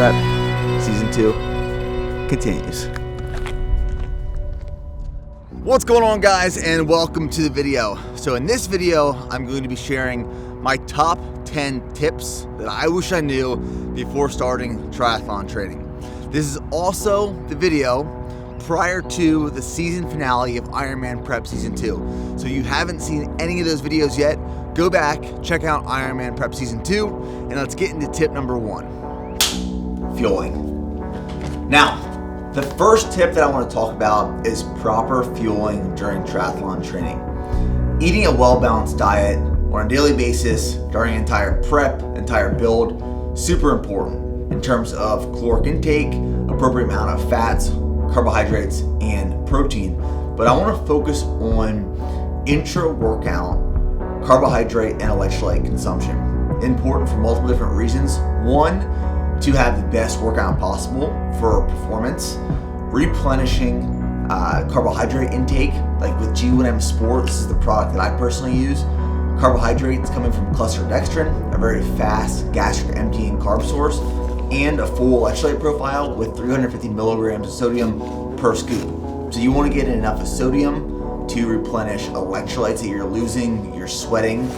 Prep Season 2 continues. What's going on, guys, and welcome to the video. So in this video, I'm going to be sharing my top 10 tips that I wish I knew before starting triathlon training. This is also the video prior to the season finale of Ironman Prep Season 2. So if you haven't seen any of those videos yet, go back, check out Ironman Prep Season 2, and let's get into tip number 1, fueling. Now, the first tip that I want to talk about is proper fueling during triathlon training. Eating a well-balanced diet on a daily basis during entire prep, entire build, super important in terms of caloric intake, appropriate amount of fats, carbohydrates, and protein. But I want to focus on intra-workout carbohydrate and electrolyte consumption. Important for multiple different reasons. One, to have the best workout possible for performance, replenishing carbohydrate intake, like with G1M Sport. This is the product that I personally use. Carbohydrates coming from cluster dextrin, a very fast gastric emptying carb source, and a full electrolyte profile with 350 milligrams of sodium per scoop. So you want to get enough of sodium to replenish electrolytes that you're losing, you're sweating,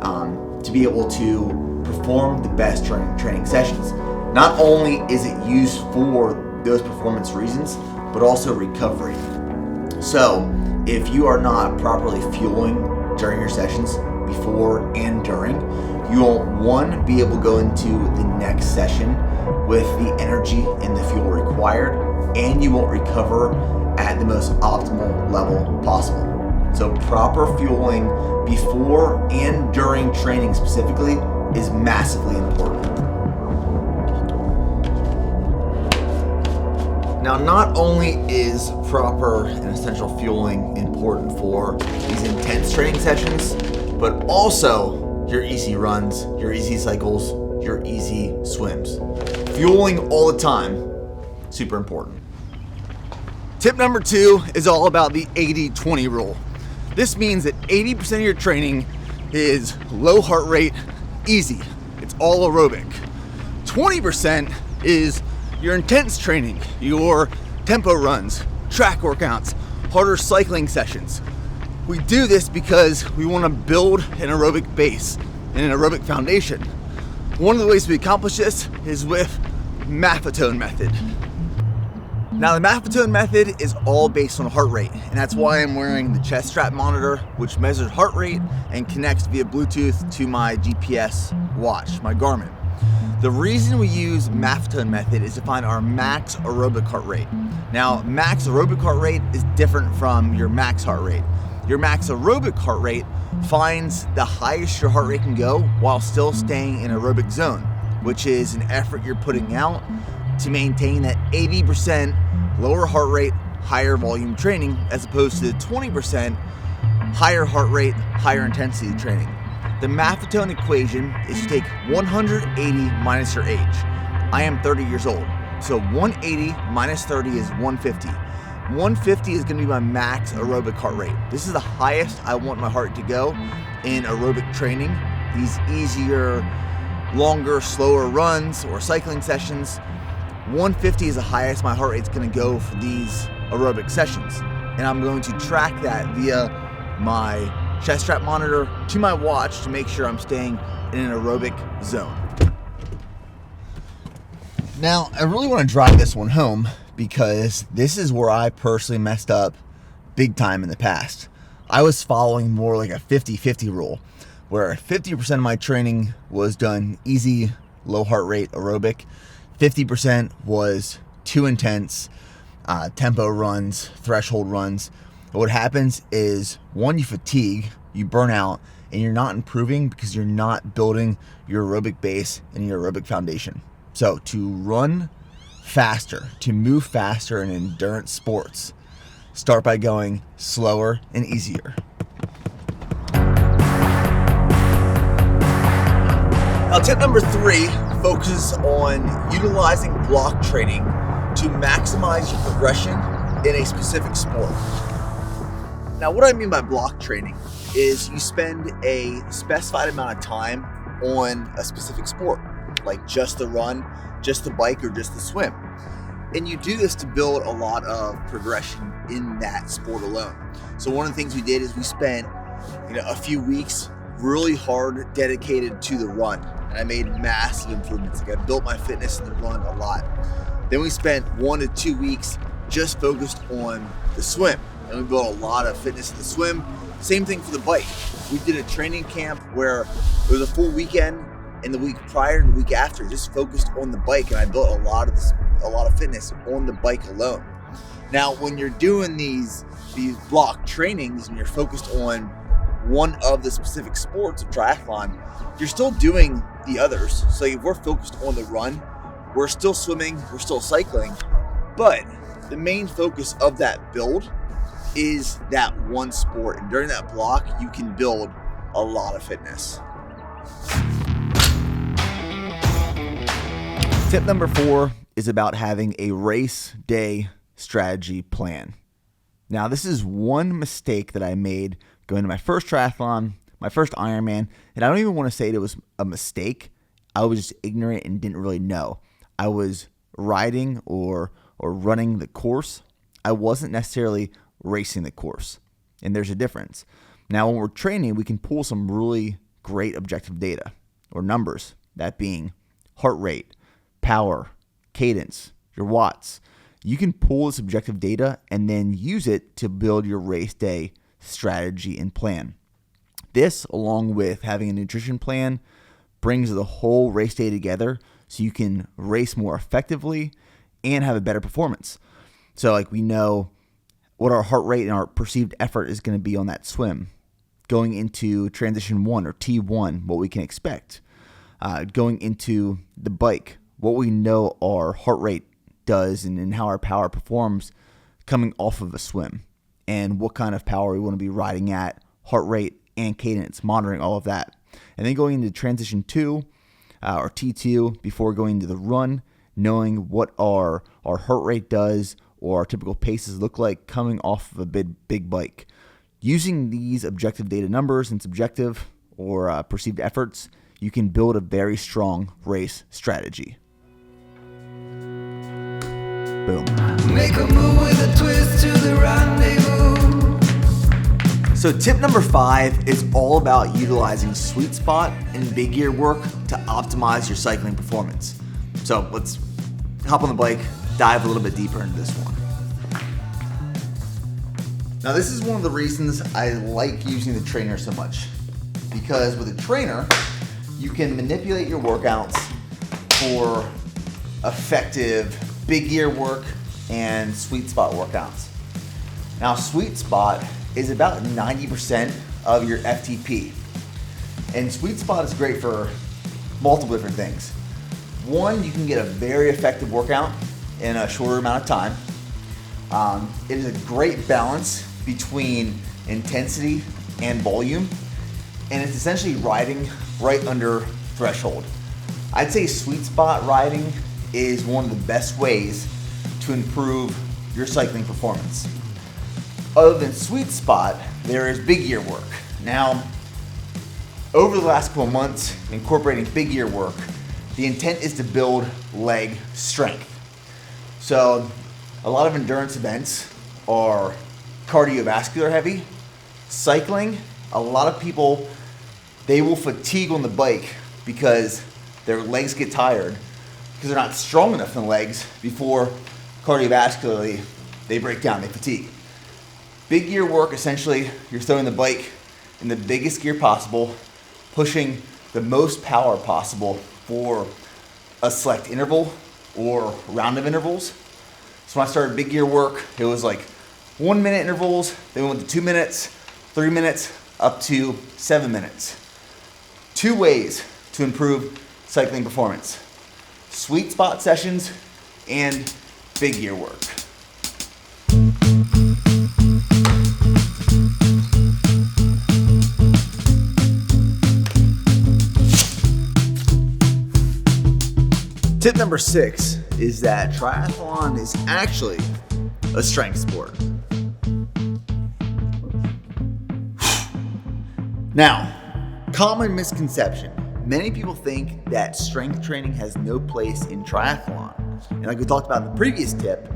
to be able to perform the best during training sessions. Not only is it used for those performance reasons, but also recovery. So if you are not properly fueling during your sessions, before and during, you won't, one, be able to go into the next session with the energy and the fuel required, and you won't recover at the most optimal level possible. So proper fueling before and during training specifically is massively important. Now, not only is proper and essential fueling important for these intense training sessions, but also your easy runs, your easy cycles, your easy swims. Fueling all the time, super important. Tip number 2 is all about the 80-20 rule. This means that 80% of your training is low heart rate, easy. It's all aerobic. 20% is your intense training, your tempo runs, track workouts, harder cycling sessions. We do this because we want to build an aerobic base and an aerobic foundation. One of the ways we accomplish this is with Maffetone method. Now, the Maffetone method is all based on heart rate, and that's why I'm wearing the chest strap monitor, which measures heart rate and connects via Bluetooth to my GPS watch, my Garmin. The reason we use Maffetone method is to find our max aerobic heart rate. Now, max aerobic heart rate is different from your max heart rate. Your max aerobic heart rate finds the highest your heart rate can go while still staying in aerobic zone, which is an effort you're putting out to maintain that 80% lower heart rate, higher volume training, as opposed to the 20% higher heart rate, higher intensity training. The Maffetone equation is to take 180 minus your age. I am 30 years old, so 180 minus 30 is 150. 150 is going to be my max aerobic heart rate. This is the highest I want my heart to go in aerobic training. These easier, longer, slower runs or cycling sessions, 150 is the highest my heart rate's going to go for these aerobic sessions. And I'm going to track that via my chest strap monitor to my watch to make sure I'm staying in an aerobic zone. Now, I really want to drive this one home because this is where I personally messed up big time in the past. I was following more like a 50-50 rule, where 50% of my training was done easy, low heart rate aerobic, 50% was too intense, tempo runs, threshold runs. What happens is, one, you fatigue, you burn out, and you're not improving because you're not building your aerobic base and your aerobic foundation. So to run faster, to move faster in endurance sports, start by going slower and easier. Now, tip number 3 focuses on utilizing block training to maximize your progression in a specific sport. Now, what I mean by block training is you spend a specified amount of time on a specific sport. like just the run, just the bike, or just the swim. And you do this to build a lot of progression in that sport alone. So one of the things we did is we spent a few weeks really hard dedicated to the run, and I made massive improvements. Like I built my fitness in the run a lot. Then we spent 1 to 2 weeks just focused on the swim, and we built a lot of fitness in the swim. Same thing for the bike. We did a training camp where it was a full weekend, and the week prior and the week after just focused on the bike, and I built a lot of fitness on the bike alone. Now when you're doing these block trainings and you're focused on one of the specific sports of triathlon, you're still doing the others. So if we're focused on the run, we're still swimming, we're still cycling, but the main focus of that build is that one sport. And during that block, you can build a lot of fitness. Tip number 4 is about having a race day strategy plan. Now, this is one mistake that I made going to my first triathlon, my first Ironman, and I don't even want to say it was a mistake. I was just ignorant and didn't really know. I was riding or running the course. I wasn't necessarily racing the course, and there's a difference. Now, when we're training, we can pull some really great objective data or numbers, that being heart rate, power, cadence, your watts. You can pull this objective data and then use it to build your race day strategy and plan. This, along with having a nutrition plan, brings the whole race day together so you can race more effectively and have a better performance. So like we know what our heart rate and our perceived effort is going to be on that swim. Going into transition 1 or T1, what we can expect. Going into the bike, what we know our heart rate does and how our power performs coming off of a swim, and what kind of power we want to be riding at, heart rate and cadence, monitoring all of that. And then going into transition 2 or T2 before going into the run, knowing what our heart rate does or our typical paces look like coming off of a big bike. Using these objective data numbers and subjective or perceived efforts, you can build a very strong race strategy. Boom. Make a move with a twist to the rendezvous. So tip number 5 is all about utilizing sweet spot and big gear work to optimize your cycling performance. So let's hop on the bike, dive a little bit deeper into this one. Now this is one of the reasons I like using the trainer so much, because with a trainer, you can manipulate your workouts for effective big gear work and sweet spot workouts. Now sweet spot is about 90% of your FTP. And sweet spot is great for multiple different things. One, you can get a very effective workout in a shorter amount of time. It is a great balance between intensity and volume, and it's essentially riding right under threshold. I'd say sweet spot riding is one of the best ways to improve your cycling performance. Other than sweet spot, there is big gear work. Now, over the last couple of months, incorporating big gear work, the intent is to build leg strength. So a lot of endurance events are cardiovascular heavy. Cycling, a lot of people, they will fatigue on the bike because their legs get tired because they're not strong enough in the legs before cardiovascularly they break down, they fatigue. Big gear work, essentially, you're throwing the bike in the biggest gear possible, pushing the most power possible for a select interval or round of intervals. So when I started big gear work, it was like 1 minute intervals, then we went to 2 minutes, 3 minutes, up to 7 minutes. 2 ways to improve cycling performance: sweet spot sessions and big gear work. Tip number 6 is that triathlon is actually a strength sport. Now, common misconception. many people think that strength training has no place in triathlon. And like we talked about in the previous tip,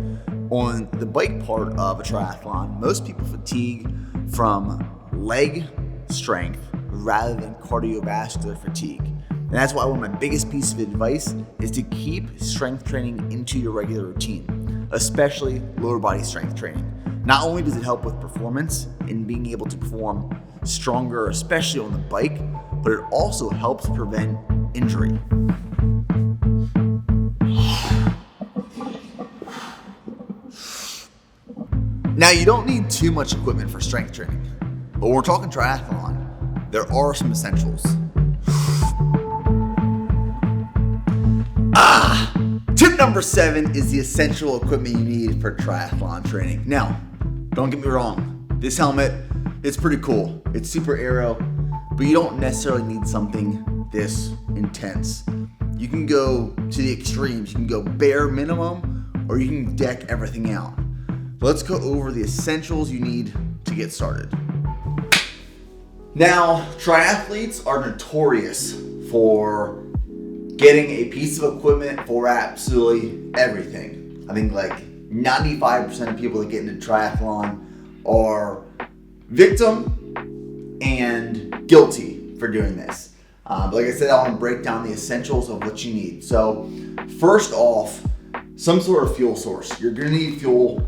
on the bike part of a triathlon, most people fatigue from leg strength rather than cardiovascular fatigue. And that's why one of my biggest pieces of advice is to keep strength training into your regular routine, especially lower body strength training. Not only does it help with performance and being able to perform stronger, especially on the bike, but it also helps prevent injury. Now, you don't need too much equipment for strength training, but when we're talking triathlon, there are some essentials. Tip number 7 is the essential equipment you need for triathlon training. Now, don't get me wrong, this helmet, it's pretty cool. It's super aero, but you don't necessarily need something this intense. You can go to the extremes. You can go bare minimum, or you can deck everything out. Let's go over the essentials you need to get started. Now, triathletes are notorious for getting a piece of equipment for absolutely everything. I think like 95% of people that get into triathlon are victim and guilty for doing this. But like I said, I want to break down the essentials of what you need. So first off, some sort of fuel source. You're going to need fuel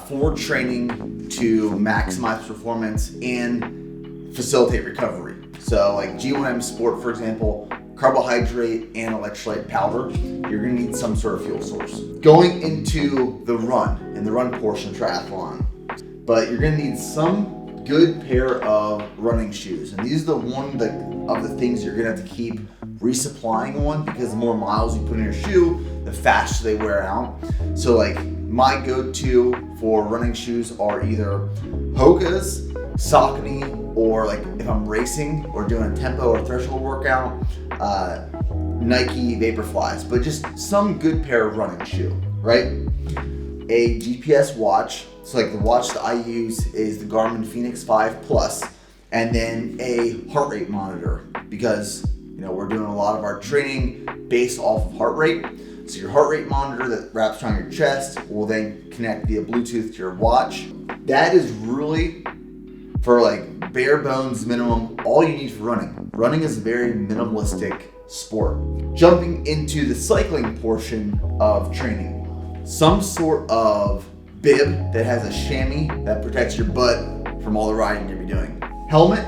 for training to maximize performance and facilitate recovery. So like G1M Sport, for example, carbohydrate and electrolyte powder, you're going to need some sort of fuel source. Going into the run, and the run portion of triathlon, but you're going to need some good pair of running shoes. And these are of the things you're going to have to keep resupplying on, because the more miles you put in your shoe, the faster they wear out. So like my go-to for running shoes are either Hoka's, Saucony, or like if I'm racing or doing a tempo or threshold workout, Nike Vaporflies, but just some good pair of running shoe, right? A GPS watch. So like the watch that I use is the Garmin Fenix 5 Plus, and then a heart rate monitor, because we're doing a lot of our training based off of heart rate. So your heart rate monitor that wraps around your chest will then connect via Bluetooth to your watch. That is really for like bare bones minimum all you need for running. Running is a very minimalistic sport. Jumping into the cycling portion of training, some sort of bib that has a chamois that protects your butt from all the riding you'll be doing. Helmet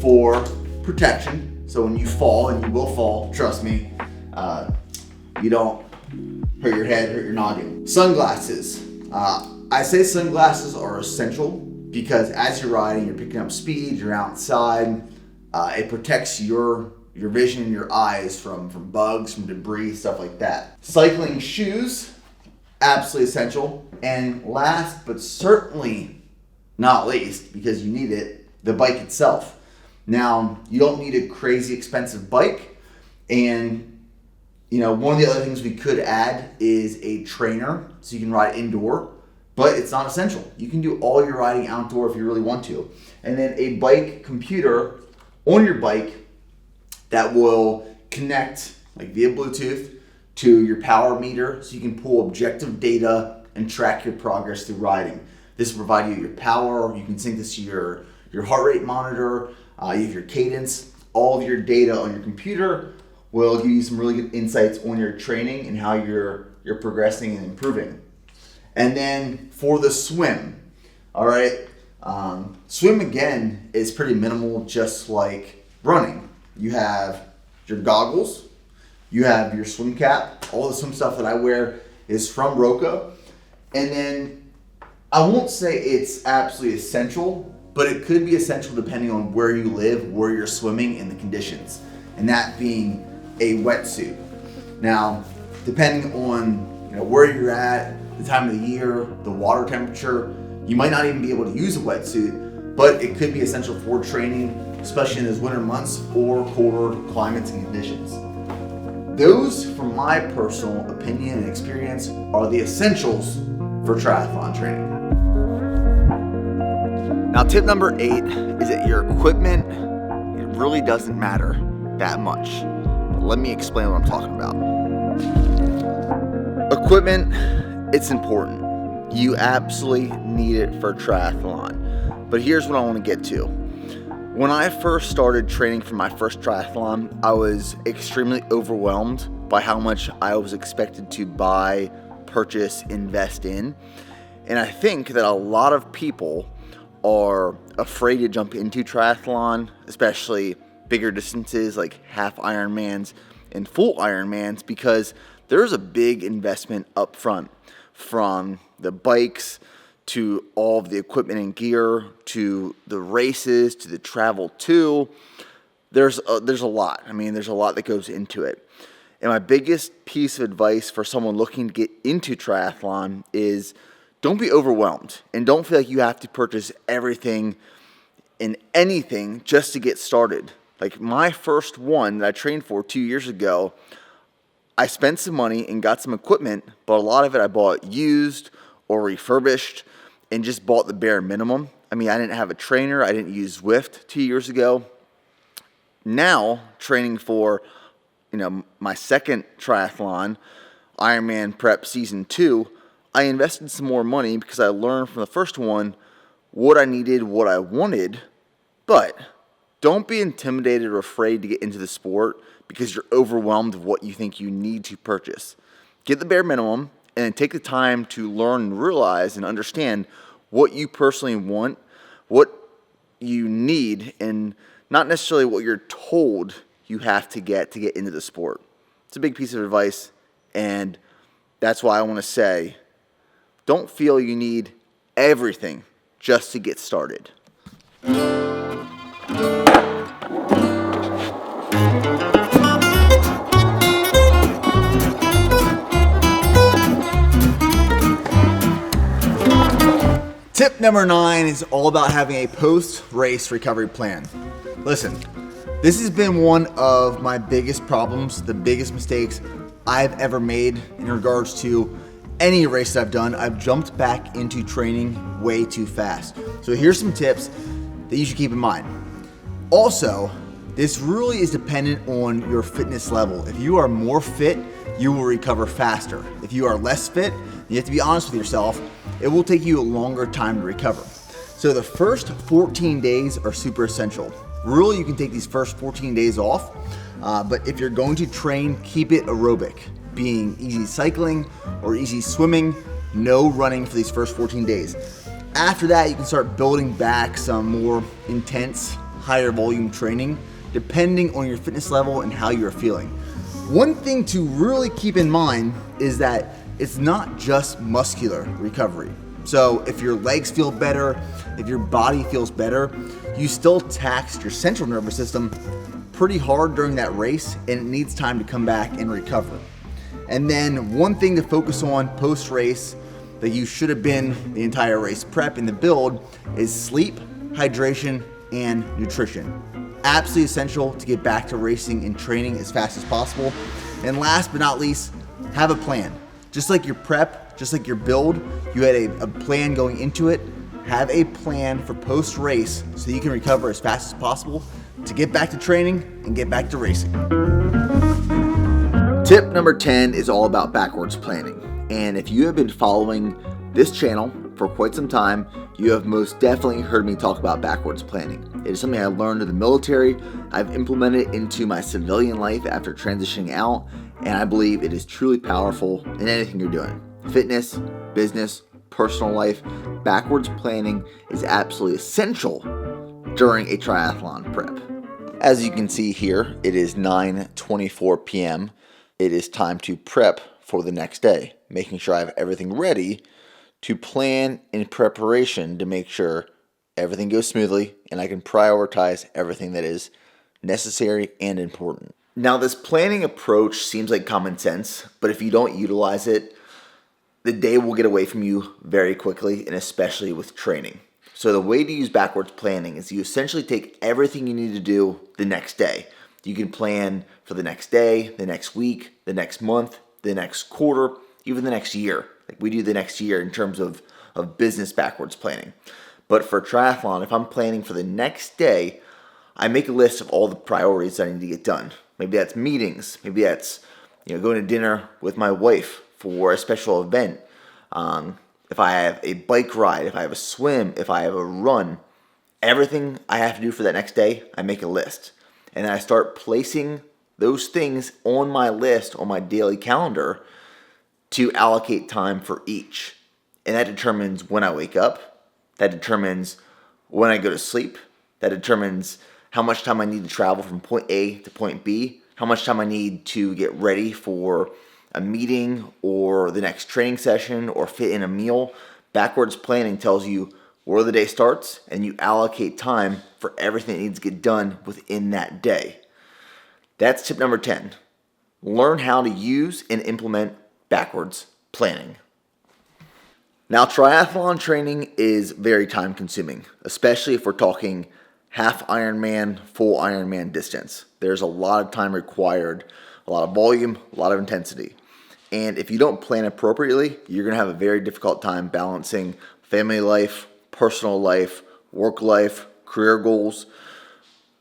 for protection, so when you fall, and you will fall, trust me, you don't hurt your head, hurt your noggin. Sunglasses. I say sunglasses are essential because as you're riding, you're picking up speed, you're outside. It protects your vision and your eyes from bugs, from debris, stuff like that. Cycling shoes, absolutely essential. And last but certainly not least, because you need it, the bike itself. Now, you don't need a crazy expensive bike, and one of the other things we could add is a trainer so you can ride indoor, but it's not essential. You can do all your riding outdoor if you really want to. And then a bike computer on your bike that will connect like via Bluetooth to your power meter so you can pull objective data and track your progress through riding. This will provide you your power. You can sync this to your heart rate monitor, you have your cadence. All of your data on your computer will give you some really good insights on your training and how you're progressing and improving. And then for the swim, all right, swim again is pretty minimal, just like running. You have your goggles, you have your swim cap. All the swim stuff that I wear is from Roka. And then I won't say it's absolutely essential, but it could be essential depending on where you live, where you're swimming, and the conditions. And that being a wetsuit. Now, depending on where you're at, the time of the year, the water temperature, you might not even be able to use a wetsuit, but it could be essential for training, especially in those winter months or colder climates and conditions. Those, from my personal opinion and experience, are the essentials for triathlon training. Now, tip number 8 is that your equipment, it really doesn't matter. that much. But let me explain what I'm talking about. Equipment, it's important. You absolutely need it for triathlon. But here's what I want to get to. When I first started training for my first triathlon, I was extremely overwhelmed by how much I was expected to buy, purchase, invest in. And I think that a lot of people are afraid to jump into triathlon, especially bigger distances like half Ironmans and full Ironmans, because there's a big investment up front, from the bikes to all of the equipment and gear to the races to the travel too. There's a lot. I mean, there's a lot that goes into it. And my biggest piece of advice for someone looking to get into triathlon is don't be overwhelmed and don't feel like you have to purchase everything and anything just to get started. Like my first one that I trained for 2 years ago, I spent some money and got some equipment, but a lot of it I bought used or refurbished and just bought the bare minimum. I mean, I didn't have a trainer. I didn't use Zwift 2 years ago. Now, training for, my second triathlon, Ironman Prep Season 2, I invested some more money because I learned from the first one what I needed, what I wanted. But don't be intimidated or afraid to get into the sport because you're overwhelmed with what you think you need to purchase. Get the bare minimum and then take the time to learn and realize and understand what you personally want, what you need, and not necessarily what you're told you have to get into the sport. It's a big piece of advice, and that's why I want to say, don't feel you need everything just to get started. Tip number 9 is all about having a post-race recovery plan. Listen, this has been one of my biggest problems, the biggest mistakes I've ever made in regards to any race that I've done. I've jumped back into training way too fast. So here's some tips that you should keep in mind. Also, this really is dependent on your fitness level. If you are more fit, you will recover faster. If you are less fit, you have to be honest with yourself, it will take you a longer time to recover. So the first 14 days are super essential. Really, you can take these first 14 days off, but if you're going to train, keep it aerobic, being easy cycling or easy swimming, no running for these first 14 days. After that, you can start building back some more intense, higher volume training, depending on your fitness level and how you're feeling. One thing to really keep in mind is that it's not just muscular recovery. So if your legs feel better, if your body feels better, you still taxed your central nervous system pretty hard during that race, and it needs time to come back and recover. And then one thing to focus on post-race that you should have been the entire race prep and the build is sleep, hydration, and nutrition. Absolutely essential to get back to racing and training as fast as possible. And last but not least, have a plan. Just like your prep, just like your build, you had a plan going into it. Have a plan for post-race so you can recover as fast as possible to get back to training and get back to racing. Tip number 10 is all about backwards planning. And if you have been following this channel for quite some time, you have most definitely heard me talk about backwards planning. It is something I learned in the military. I've implemented it into my civilian life after transitioning out, and I believe it is truly powerful in anything you're doing. Fitness, business, personal life, backwards planning is absolutely essential during a triathlon prep. As you can see here, it is 9:24 p.m. It is time to prep for the next day, making sure I have everything ready to plan in preparation to make sure everything goes smoothly and I can prioritize everything that is necessary and important. Now, this planning approach seems like common sense, but if you don't utilize it, the day will get away from you very quickly, and especially with training. So the way to use backwards planning is you essentially take everything you need to do the next day. You can plan for the next day, the next week, the next month, the next quarter, even the next year. Like we do the next year in terms of business backwards planning. But for triathlon, if I'm planning for the next day, I make a list of all the priorities that I need to get done. Maybe that's meetings. Maybe that's going to dinner with my wife for a special event. If I have a bike ride, if I have a swim, if I have a run, everything I have to do for that next day, I make a list. And then I start placing those things on my list, on my daily calendar, to allocate time for each. And that determines when I wake up. That determines when I go to sleep. That determines how much time I need to travel from point A to point B, how much time I need to get ready for a meeting or the next training session or fit in a meal. Backwards planning tells you where the day starts, and you allocate time for everything that needs to get done within that day. That's tip number 10. Learn how to use and implement backwards planning. Now, triathlon training is very time consuming, especially if we're talking half Ironman, full Ironman distance. There's a lot of time required, a lot of volume, a lot of intensity. And if you don't plan appropriately, you're going to have a very difficult time balancing family life, personal life, work life, career goals.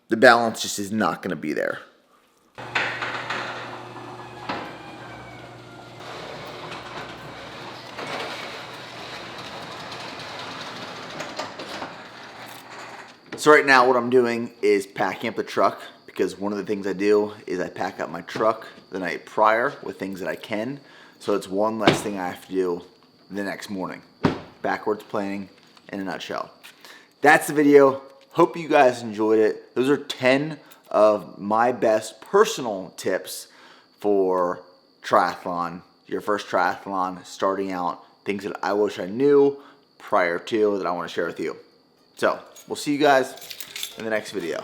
The balance just is not going to be there. So right now what I'm doing is packing up the truck, because one of the things I do is I pack up my truck the night prior with things that I can. So it's one less thing I have to do the next morning. Backwards planning in a nutshell. That's the video. Hope you guys enjoyed it. Those are 10 of my best personal tips for triathlon. Your first triathlon, starting out, things that I wish I knew prior to that I want to share with you. So we'll see you guys in the next video.